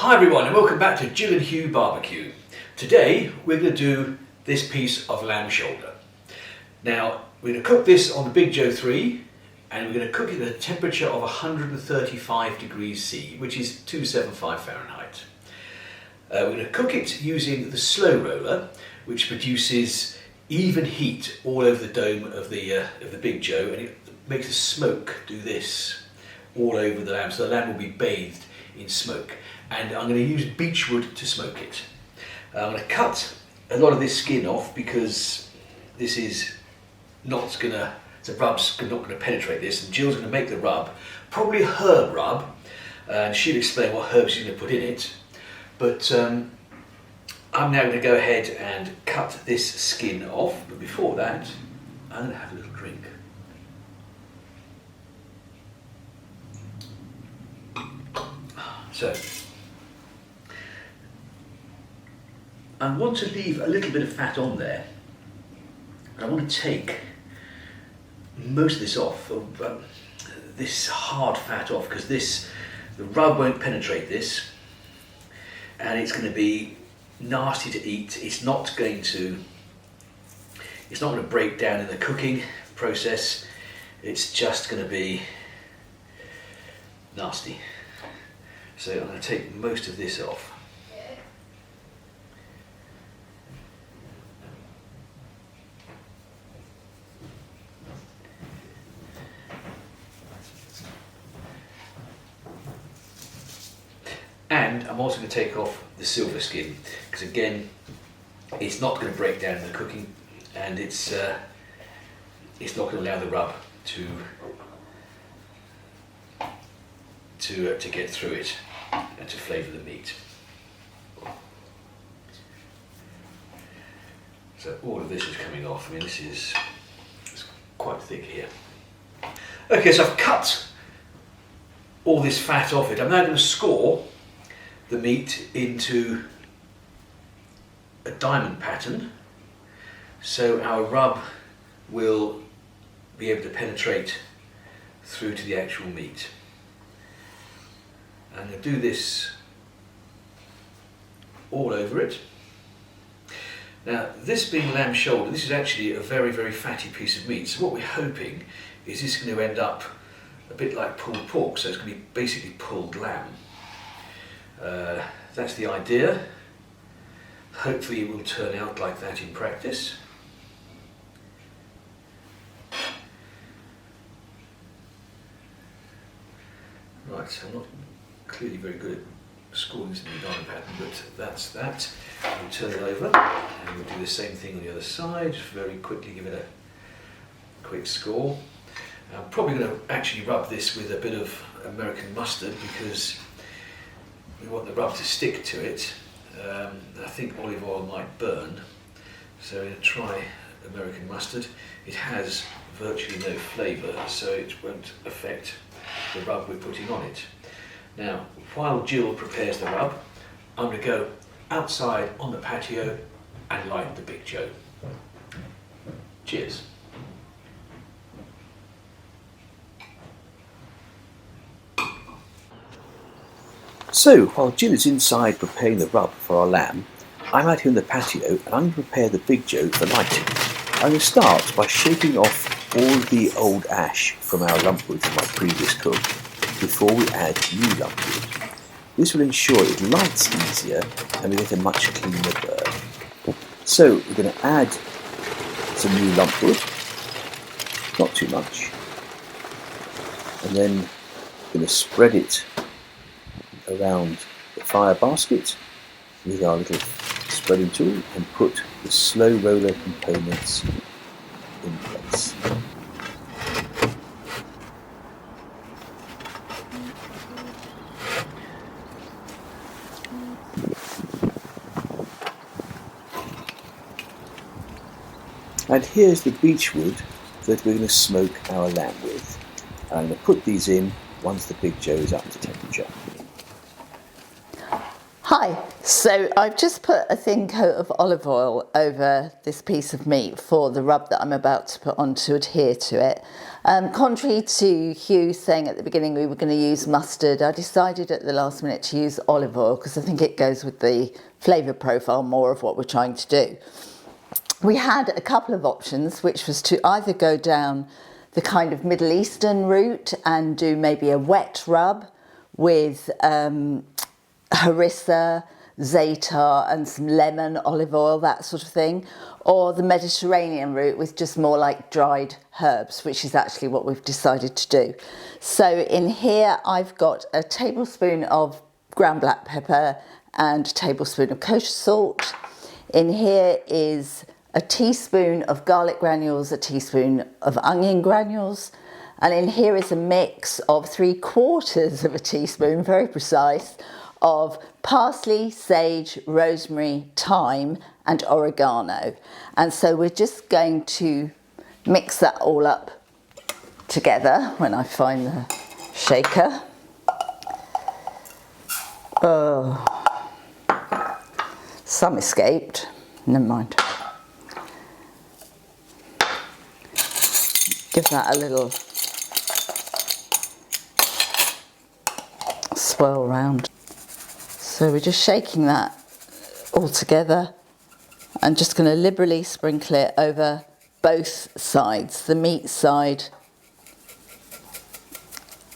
Hi everyone and welcome back to Jill and Hugh Barbecue. Today we're going to do this piece of lamb shoulder. Now we're going to cook this on the Big Joe 3 and we're going to cook it at a temperature of 135 degrees C, which is 275 Fahrenheit. We're going to cook it using the slow roller, which produces even heat all over the dome of the Big Joe, and it makes the smoke do this all over the lamb, so the lamb will be bathed in smoke. And I'm going to use beechwood to smoke it. I'm going to cut a lot of this skin off because this is not going to, the rub's not going to penetrate this, and Jill's going to make the rub, probably a herb rub, and she'll explain what herbs she's going to put in it. But I'm now going to go ahead and cut this skin off, but before that I'm going to have a little drink. So I want to leave a little bit of fat on there. I want to take most of this off, this hard fat off, because the rub won't penetrate this and it's going to be nasty to eat. It's not going to break down in the cooking process. It's just going to be nasty. So I'm going to take most of this off. And I'm also going to take off the silver skin, because again, it's not going to break down in the cooking, and it's not going to allow the rub to get through it and to flavour the meat. So all of this is coming off. I mean, it's quite thick here. Okay, so I've cut all this fat off it. I'm now going to score the meat into a diamond pattern, so our rub will be able to penetrate through to the actual meat. I'm going to do this all over it. Now, this being lamb shoulder, this is actually a very, very fatty piece of meat, so what we're hoping is this is going to end up a bit like pulled pork, so it's going to be basically pulled lamb. That's the idea. Hopefully it will turn out like that in practice. Right, so I'm not clearly very good at scoring this in the diamond pattern, but that's that. We'll turn it over and we'll do the same thing on the other side. Very quickly give it a quick score. I'm probably going to actually rub this with a bit of American mustard because we want the rub to stick to it. I think olive oil might burn, so I'm going to try American mustard. It has virtually no flavour, so it won't affect the rub we're putting on it. Now, while Jill prepares the rub, I'm going to go outside on the patio and light the Big Joe. Cheers. So, while Jill is inside preparing the rub for our lamb, I'm out here on the patio and I'm going to prepare the Big Joe for lighting. I'm going to start by shaking off all the old ash from our lump wood from our previous cook before we add new lump wood. This will ensure it lights easier and we get a much cleaner burn. So, we're going to add some new lump wood, not too much, and then we're going to spread it around the fire basket with our little spreading tool and put the slow roller components in place. And here's the beechwood that we're going to smoke our lamb with. I'm going to put these in once the Big Joe is up to temperature. Hi, so I've just put a thin coat of olive oil over this piece of meat for the rub that I'm about to put on to adhere to it. Contrary to Hugh saying at the beginning we were going to use mustard, I decided at the last minute to use olive oil because I think it goes with the flavour profile more of what we're trying to do. We had a couple of options, which was to either go down the kind of Middle Eastern route and do maybe a wet rub with harissa, za'atar and some lemon, olive oil, that sort of thing, or the Mediterranean route with just more like dried herbs, which is actually what we've decided to do. So in here I've got a tablespoon of ground black pepper and a tablespoon of kosher salt. In here is a teaspoon of garlic granules, a teaspoon of onion granules, and in here is a mix of 3/4 of a teaspoon, very precise, of parsley, sage, rosemary, thyme and oregano. And so we're just going to mix that all up together when I find the shaker. Oh, some escaped, never mind. Give that a little swirl round. So we're just shaking that all together and just going to liberally sprinkle it over both sides, the meat side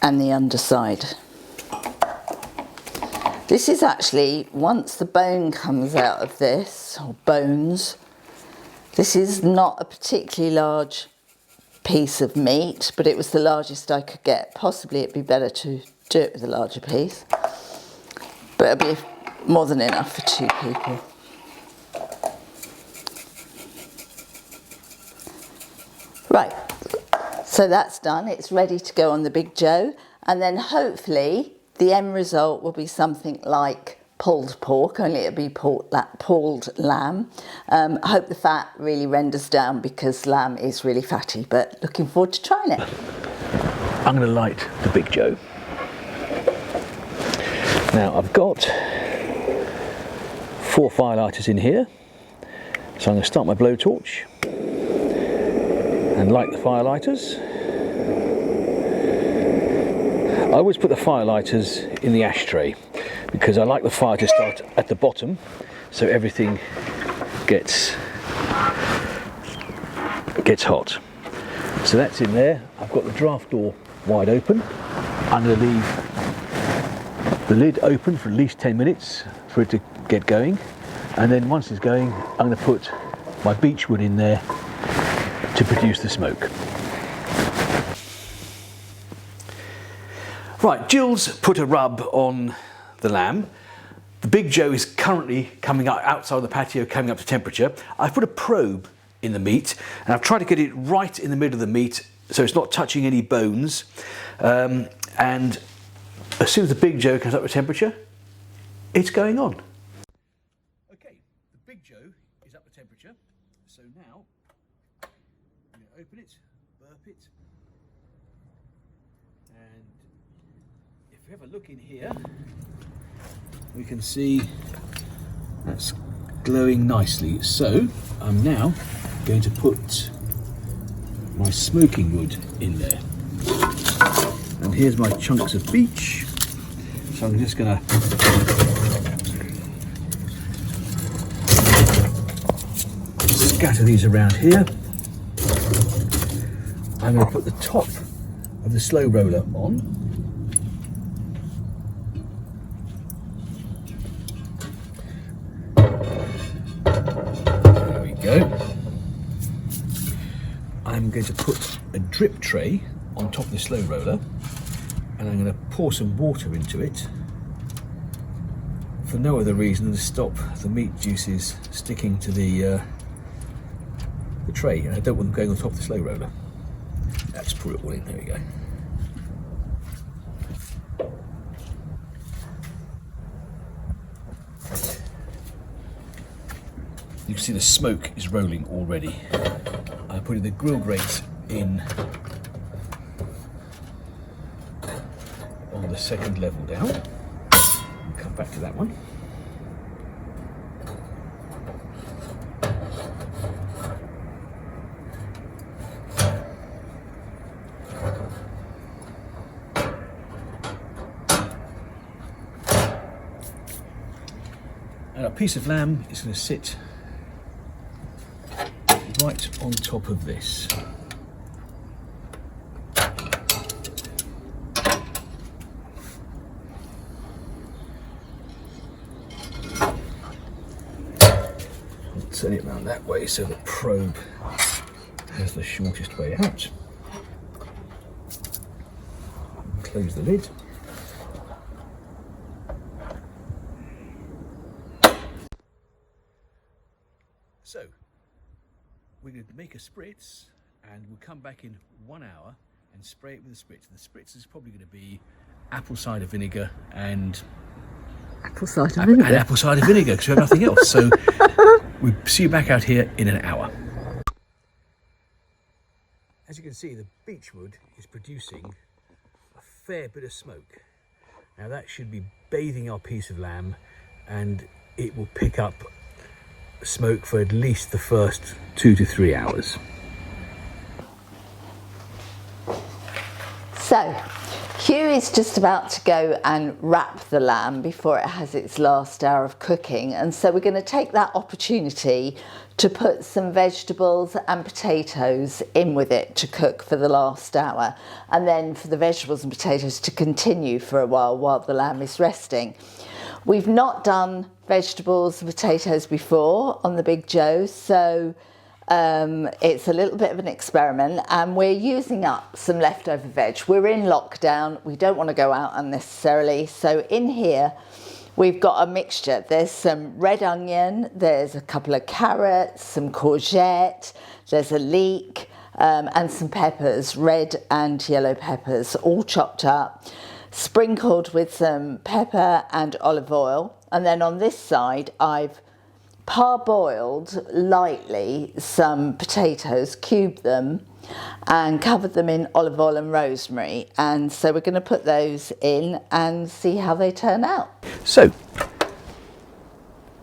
and the underside. This is actually, once the bone comes out of this, or bones, this is not a particularly large piece of meat, but it was the largest I could get. Possibly it'd be better to do it with a larger piece. But it'll be more than enough for 2 people. Right, so that's done. It's ready to go on the Big Joe. And then hopefully the end result will be something like pulled pork, only it'll be pulled lamb. I hope the fat really renders down because lamb is really fatty, but looking forward to trying it. I'm going to light the Big Joe. Now I've got 4 firelighters in here, so I'm going to start my blowtorch and light the firelighters. I always put the firelighters in the ashtray because I like the fire to start at the bottom so everything gets hot. So that's in there. I've got the draft door wide open. I'm going to leave the lid open for at least 10 minutes for it to get going, and then once it's going I'm going to put my beechwood in there to produce the smoke. Right, Jill's put a rub on the lamb. The Big Joe is currently coming out outside the patio, coming up to temperature. I've put a probe in the meat and I've tried to get it right in the middle of the meat so it's not touching any bones, and as soon as the Big Joe comes up to temperature, it's going on. Okay, the Big Joe is up to temperature, so now I'm going to open it, burp it, and if we have a look in here, we can see that's glowing nicely. So I'm now going to put my smoking wood in there. And here's my chunks of beech. So I'm just going to scatter these around here. I'm going to put the top of the slow roller on. There we go. I'm going to put a drip tray on top of the slow roller, and I'm going to pour some water into it for no other reason than to stop the meat juices sticking to the tray, and I don't want them going on top of the slow roller. Let's pour it all in, there we go. You can see the smoke is rolling already. I'm putting the grill grate in on the second level down. I'll come back to that one. And our piece of lamb is going to sit right on top of this. I'll turn it around that way so the probe has the shortest way out. Close the lid. So, we're going to make a spritz and we'll come back in 1 hour and spray it with a spritz. The spritz is probably going to be apple cider vinegar and Apple cider vinegar? And apple cider vinegar, because we have nothing else. So, we'll see you back out here in an hour. As you can see, the beechwood is producing a fair bit of smoke. Now that should be bathing our piece of lamb, and it will pick up smoke for at least the first 2 to 3 hours. So, Q is just about to go and wrap the lamb before it has its last hour of cooking, and so we're going to take that opportunity to put some vegetables and potatoes in with it to cook for the last hour, and then for the vegetables and potatoes to continue for a while the lamb is resting. We've not done vegetables and potatoes before on the Big Joe, so it's a little bit of an experiment, and we're using up some leftover veg. We're in lockdown, we don't want to go out unnecessarily, so in here we've got a mixture. There's some red onion, there's a couple of carrots, some courgette, there's a leek, and some peppers, red and yellow peppers, all chopped up, sprinkled with some pepper and olive oil. And then on this side, I've parboiled lightly some potatoes, cubed them, and covered them in olive oil and rosemary. And so we're going to put those in and see how they turn out. So,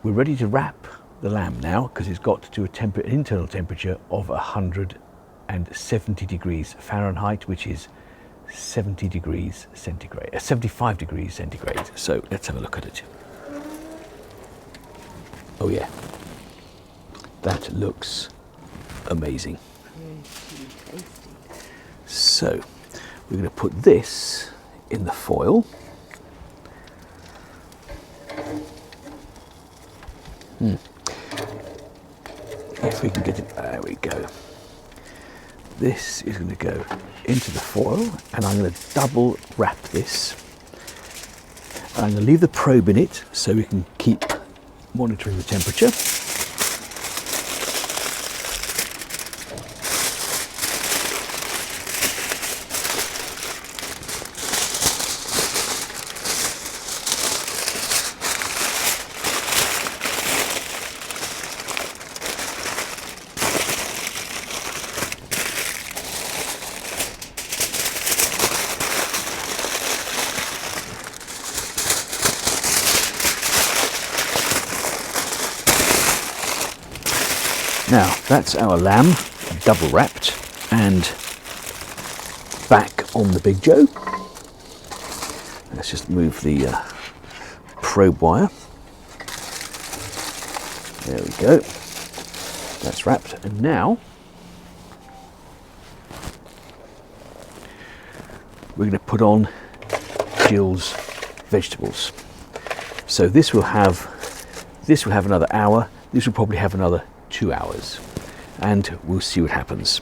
we're ready to wrap the lamb now, because it's got to an internal temperature of 170 degrees Fahrenheit, which is 70 degrees centigrade, 75 degrees centigrade. So let's have a look at it. Oh yeah, that looks amazing. So we're going to put this in the foil. If we can get it, there we go. This is going to go into the foil, and I'm going to double wrap this. I'm going to leave the probe in it so we can keep monitoring the temperature. Now, that's our lamb, double wrapped and back on the Big Joe. Let's just move the probe wire. There we go. That's wrapped. And now we're going to put on Jill's vegetables. So this will have another hour. This will probably have another 2 hours, and we'll see what happens.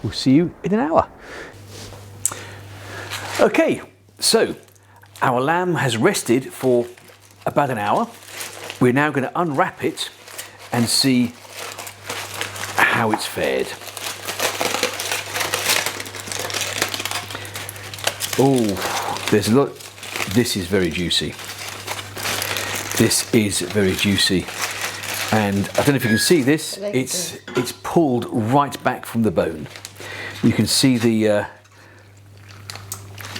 We'll see you in an hour. Okay, so our lamb has rested for about an hour. We're now going to unwrap it and see how it's fared. Oh, there's a lot. This is very juicy. This is very juicy, and I don't know if you can see this. It's pulled right back from the bone. You can see the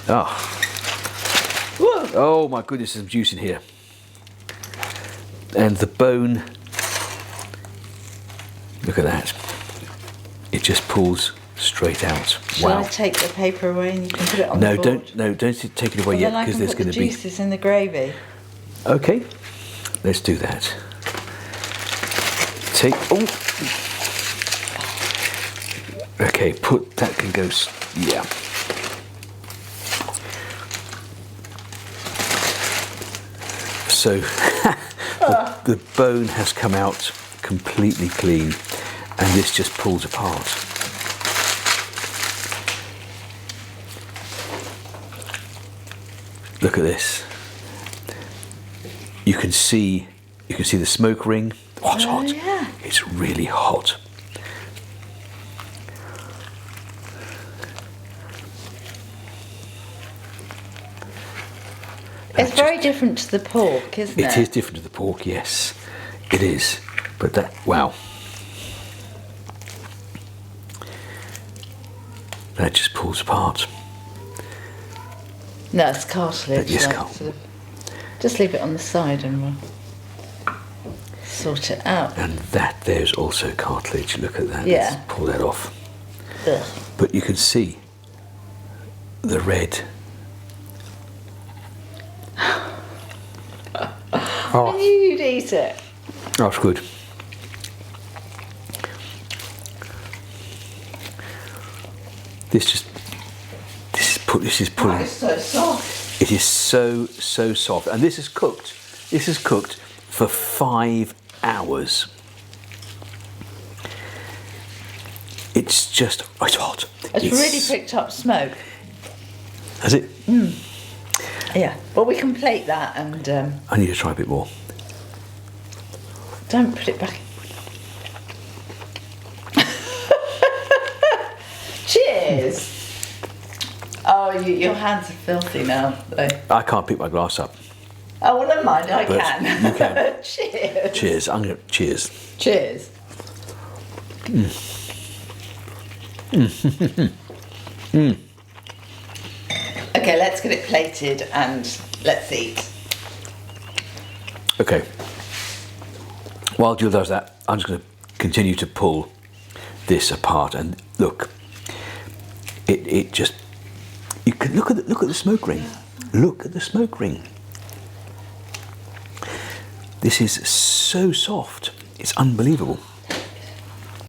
oh my goodness, there's some juice in here, and the bone. Look at that. It just pulls straight out. Shall Wow. I take the paper away and you can put it on No, the board? don't take it away Well, yet, then I because can there's put going the to be. juices in the gravy. Okay, let's do that. Okay, that can go, yeah. So the bone has come out completely clean, and this just pulls apart. Look at this. You can see the smoke ring. Oh, it's hot. Yeah. It's really hot. It's very different to the pork, isn't it? It is different to the pork, yes. It is. But wow. That just pulls apart. No, it's cartilage. Yes, just leave it on the side and we'll sort it out. And there's also cartilage. Look at that. Yeah. Let's pull that off. Ugh. But you can see the red. I knew you'd eat it. That's good. This is pulling. Oh, it's so soft. It is so soft, and this is cooked. This is cooked for 5 hours. It's hot. It's really picked up smoke. Has it? Yeah. Well, we can plate that and I need to try a bit more. don't put it back. Cheers. Oh, your hands are filthy now, though. I can't pick my glass up. Oh, well, never mind. I But can. you can. Cheers. Cheers. Cheers. Cheers. Okay, let's get it plated and let's eat. Okay. While Jill does that, I'm just going to continue to pull this apart, and look, it just, you can look at the smoke ring. Look at the smoke ring. This is so soft. It's unbelievable.